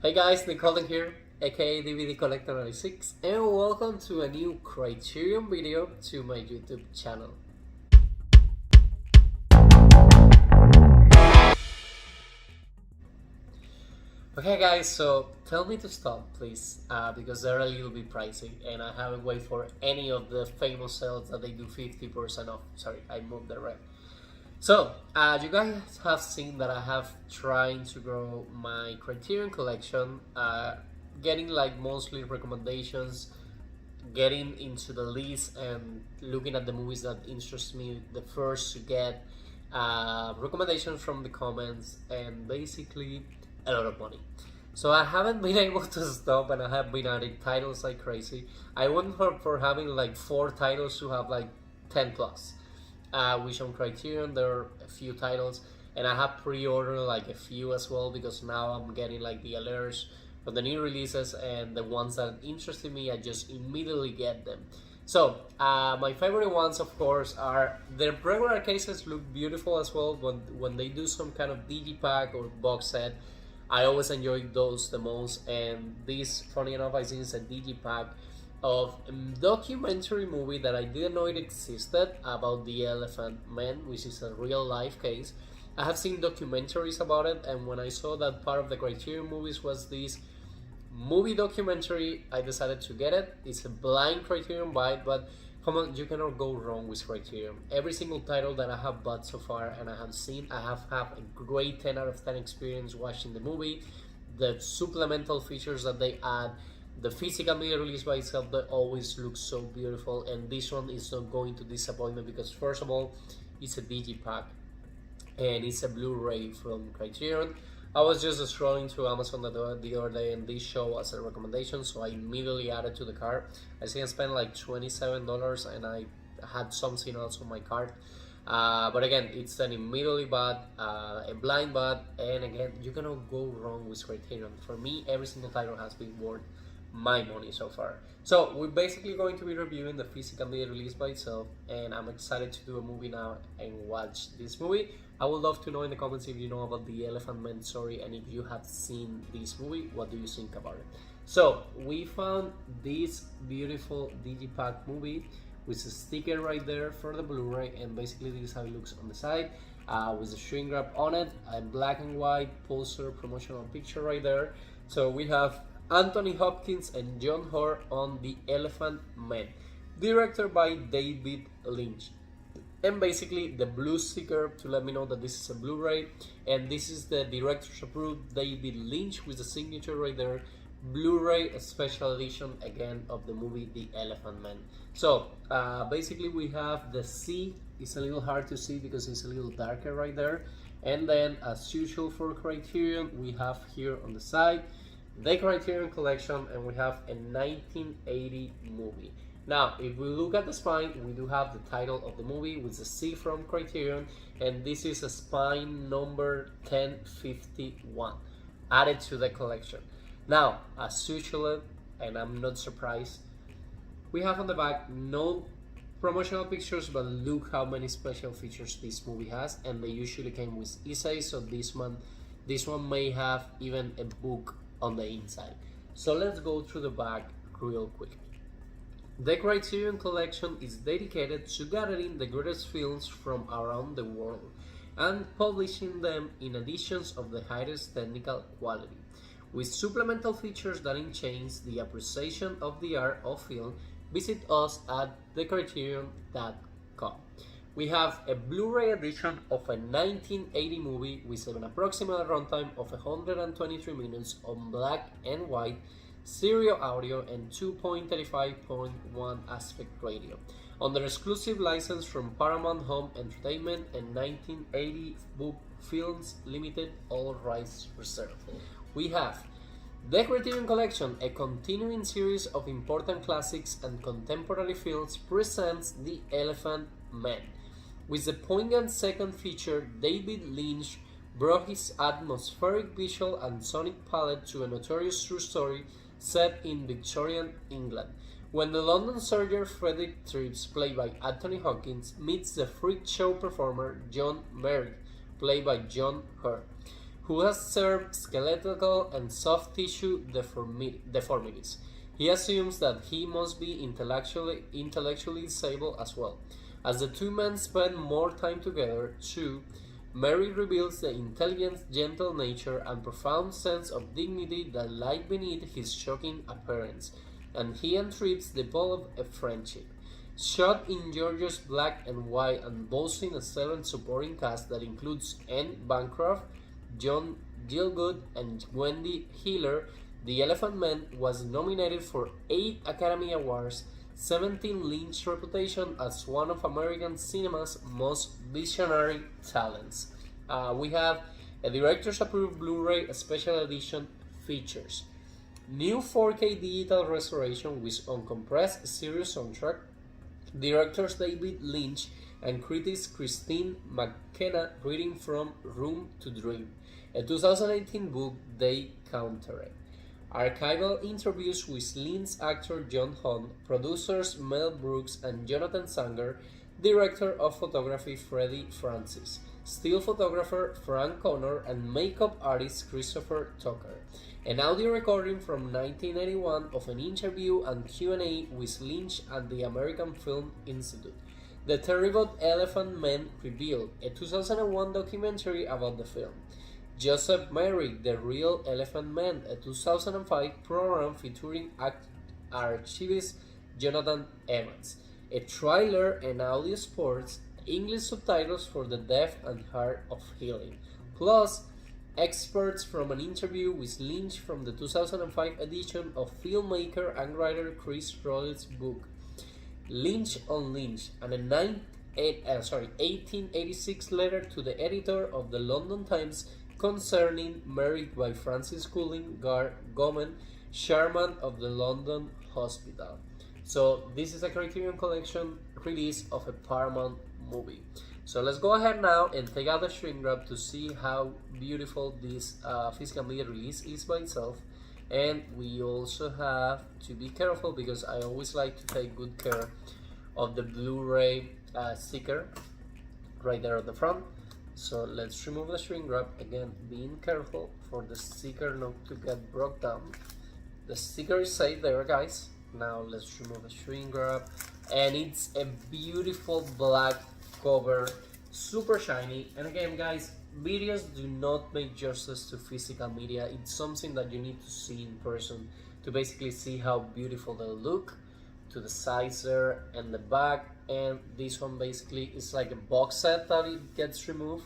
Hey guys, Nicole here, aka DVD Collector 96, and welcome to a new Criterion video to my YouTube channel. Okay guys, so tell me to stop please, because they're a little bit pricey and I haven't waited for any of the famous sales that they do 50% off. Sorry, I moved the red. So, you guys have seen that I have trying to grow my Criterion collection, getting like mostly recommendations, getting into the list and looking at the movies that interest me the first to get recommendations from the comments and basically a lot of money. So I haven't been able to stop and I have been adding titles like crazy. I went for having like 4 titles to have like 10 plus. Which on Criterion there are a few titles, and I have pre-ordered like a few as well because now I'm getting like the alerts for the new releases, and the ones that interested me I just immediately get them. So my favorite ones of course are the regular cases. Look beautiful as well when they do some kind of digipack or box set. I always enjoy those the most, and this, funny enough, I think it's a digipack of a documentary movie that I didn't know it existed about the Elephant Man, which is a real life case. I have seen documentaries about it, and when I saw that part of the Criterion movies was this movie documentary, I decided to get it. It's a blind Criterion buy, but come on, you cannot go wrong with Criterion. Every single title that I have bought so far and I have seen, I have had a great 10 out of 10 experience watching the movie. The supplemental features that they add, the physical media release by itself, that always looks so beautiful, and this one is not going to disappoint me because first of all, it's a digipack and it's a Blu-ray from Criterion. I was just scrolling through Amazon the other day and this show as a recommendation, so I immediately added to the cart. I think I spent like $27 and I had something else on my cart. But again, it's an immediately bought, a blind buy, and again, you cannot go wrong with Criterion. For me, every single title has been worth my money so far. So we're basically going to be reviewing the physical media release by itself, and I'm excited to do a movie now and watch this movie. I would love to know in the comments if you know about the Elephant Man story, and if you have seen this movie, what do you think about it? So we found this beautiful digipack movie with a sticker right there for the Blu-ray, and basically this is how it looks on the side, with the shrink wrap on it, a black and white poster promotional picture right there. So we have Anthony Hopkins and John Vore on The Elephant Man, directed by David Lynch. And basically the blue sticker to let me know that this is a Blu-ray, and this is the director's approved David Lynch with the signature right there, Blu-ray special edition again of the movie The Elephant Man. So basically we have the C. It's a little hard to see because it's a little darker right there, and then as usual for Criterion we have here on the side the Criterion collection, and we have a 1980 movie. Now, if we look at the spine, we do have the title of the movie with the C from Criterion, and this is a spine number 1051 added to the collection. Now, as usual, and I'm not surprised, we have on the back no promotional pictures, but look how many special features this movie has, and they usually came with essays, so this one may have even a book on the inside. So let's go through the back real quick. The Criterion collection is dedicated to gathering the greatest films from around the world and publishing them in editions of the highest technical quality, with supplemental features that enhance the appreciation of the art of film. Visit us at thecriterion.com. We have a Blu-ray edition of a 1980 movie with an approximate runtime of 123 minutes on black and white, stereo audio, and 2.35.1 aspect ratio, under exclusive license from Paramount Home Entertainment and 1980 Book Films Limited, all rights reserved. We have the Criterion Collection, a continuing series of important classics and contemporary films, presents The Elephant Man. With the poignant second feature, David Lynch brought his atmospheric visual and sonic palette to a notorious true story set in Victorian England, when the London soldier Frederick Treves, played by Anthony Hopkins, meets the freak show performer Joseph Merrick, played by John Vore, who has served skeletal and soft tissue deformities. He assumes that he must be intellectually disabled as well. As the two men spend more time together, too, Merrick reveals the intelligent, gentle nature and profound sense of dignity that lie beneath his shocking appearance, and he and Treves develop a friendship. Shot in gorgeous black and white and boasting a stellar supporting cast that includes Anne Bancroft, John Gielgud, and Wendy Hiller, The Elephant Man was nominated for 8 Academy Awards, 17 Lynch's reputation as one of American cinema's most visionary talents. We have a director's approved Blu-ray special edition features. New 4K digital restoration with uncompressed stereo soundtrack, directors David Lynch and critics Christine McKenna reading from Room to Dream, a 2018 book they countered. Archival interviews with Lynch actor John Hunt, producers Mel Brooks and Jonathan Sanger, director of photography Freddie Francis, still photographer Frank Connor, and makeup artist Christopher Tucker. An audio recording from 1981 of an interview and Q&A with Lynch at the American Film Institute. The Terrible Elephant Man Revealed, a 2001 documentary about the film. Joseph Merrick, The Real Elephant Man, a 2005 program featuring archivist Jonathan Evans. A trailer and audio sports, English subtitles for the deaf and hard of hearing. Plus, experts from an interview with Lynch from the 2005 edition of filmmaker and writer Chris Rollins' book, Lynch on Lynch, and a 1886 letter to the editor of the London Times concerning Merrick by Francis Cullen Goman, chairman of the London Hospital. So this is a Criterion Collection release of a Paramount movie. So let's go ahead now and take out the shrink wrap to see how beautiful this physical media release is by itself. And we also have to be careful because I always like to take good care of the Blu-ray sticker right there at the front. So let's remove the shrink wrap, again being careful for the sticker not to get broke down. The sticker is safe there, guys. Now let's remove the shrink wrap, and it's a beautiful black cover, super shiny. And again, guys, videos do not make justice to physical media. It's something that you need to see in person to basically see how beautiful they look, to the size there and the back. And this one basically is like a box set that it gets removed.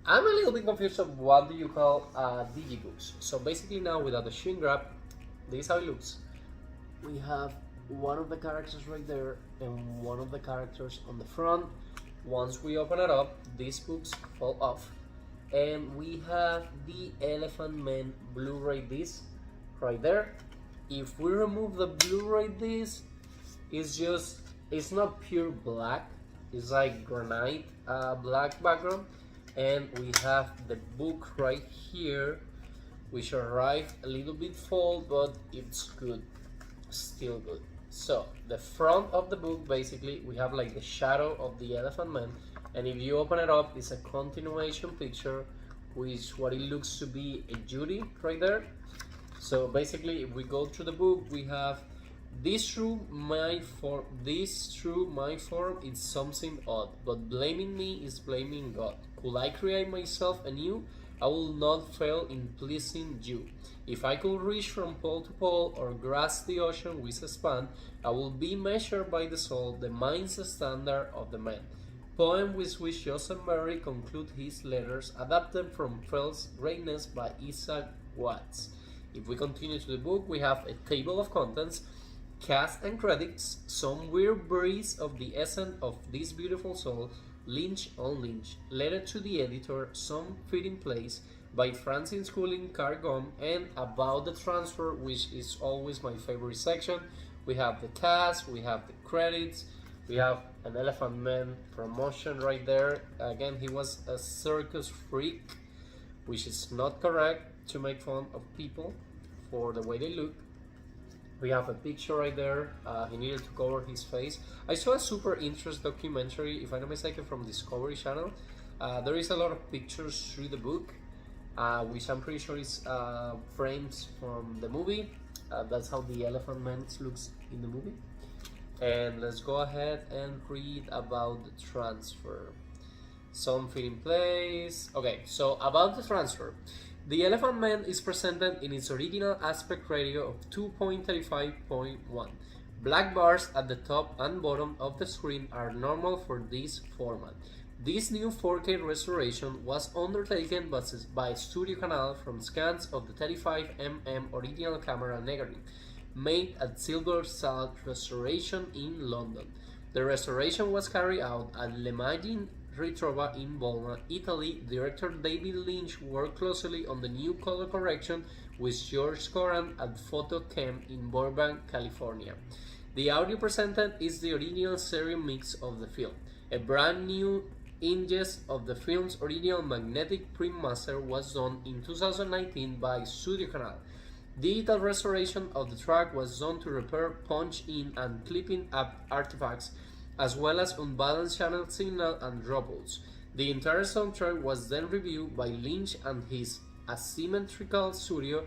I'm a little bit confused of what do you call digibooks. So basically now without the shrink wrap, this is how it looks. We have one of the characters right there and one of the characters on the front. Once we open it up, these books fall off. And we have the Elephant Man Blu-ray disc right there. If we remove the Blu-ray disc, it's not pure black, it's like granite black background. And we have the book right here, which arrived a little bit fold, but it's good, still good. So the front of the book, basically we have like the shadow of the Elephant Man, and if you open it up, it's a continuation picture with what it looks to be a Judy right there. So basically if we go through the book, we have this through my form is something odd, but blaming me is blaming God. Could I create myself anew? I will not fail in pleasing you. If I could reach from pole to pole or grasp the ocean with a span, I will be measured by the soul, the mind's standard of the man. Poem with which Joseph Merrick concludes his letters, adapted from Fell's Greatness by Isaac Watts. If we continue to the book, we have a table of contents, cast and credits, some weird breeze of the essence of this beautiful soul, Lynch on Lynch, letter to the editor, some fitting place by Francis Cullen Cargom, and about the transfer, which is always my favorite section. We have the cast, we have the credits, we have an Elephant Man promotion right there. Again, he was a circus freak, which is not correct to make fun of people for the way they look. We have a picture right there. He needed to cover his face. I saw a super interesting documentary, if I'm not mistaken, from Discovery Channel. There is a lot of pictures through the book. which I'm pretty sure is frames from the movie. That's how the Elephant Man looks in the movie. And let's go ahead and read about the transfer. Some fit in place. Okay, so about the transfer. The Elephant Man is presented in its original aspect ratio of 2.35:1. Black bars at the top and bottom of the screen are normal for this format. This new 4K restoration was undertaken by Studio Canal from scans of the 35mm original camera negative, made at Silver Salt Restoration in London. The restoration was carried out at l'Immagine Ritrova in Bologna, Italy. Director David Lynch worked closely on the new color correction with George Coran at Photochem in Burbank, California. The audio presented is the original stereo mix of the film. A brand new ingest of the film's original magnetic print master was done in 2019 by Studio Canal. Digital restoration of the track was done to repair punch-in and clipping up artifacts, as well as unbalanced channel signal and dropouts. The entire soundtrack was then reviewed by Lynch and his asymmetrical studio,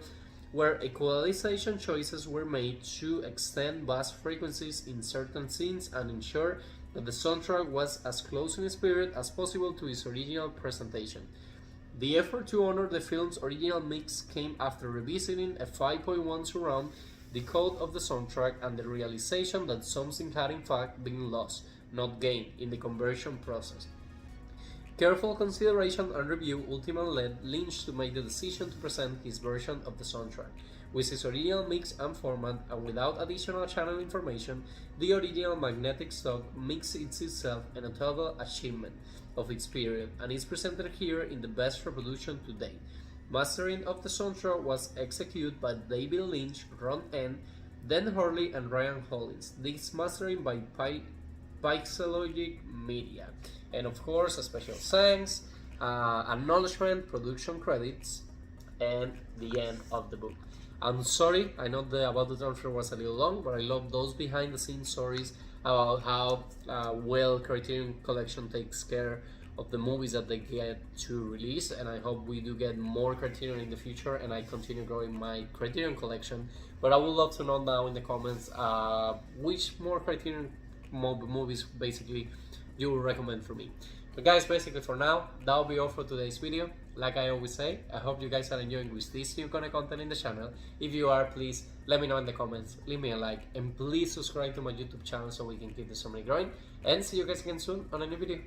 where equalization choices were made to extend bass frequencies in certain scenes and ensure that the soundtrack was as close in spirit as possible to its original presentation. The effort to honor the film's original mix came after revisiting a 5.1 surround, the code of the soundtrack, and the realization that something had in fact been lost, not gained, in the conversion process. Careful consideration and review ultimately led Lynch to make the decision to present his version of the soundtrack. With his original mix and format, and without additional channel information, the original magnetic stock mix is itself a notable achievement of its period, and is presented here in the best reproduction to date. Mastering of the soundtrack was executed by David Lynch, Ron N., Dan Hurley, and Ryan Hollins. This mastering by Pixelogic Media. And of course, a special thanks, acknowledgement, production credits, and the end of the book. I'm sorry, I know the About the Transfer was a little long, but I love those behind the scenes stories about how well Criterion Collection takes care of the movies that they get to release, and I hope we do get more Criterion in the future and I continue growing my Criterion collection. But I would love to know now in the comments which more Criterion movies basically you would recommend for me. But guys, basically for now, that'll be all for today's video. Like I always say, I hope you guys are enjoying with this new kind of content in the channel. If you are, please let me know in the comments, leave me a like, and please subscribe to my YouTube channel so we can keep the summary growing. And see you guys again soon on a new video.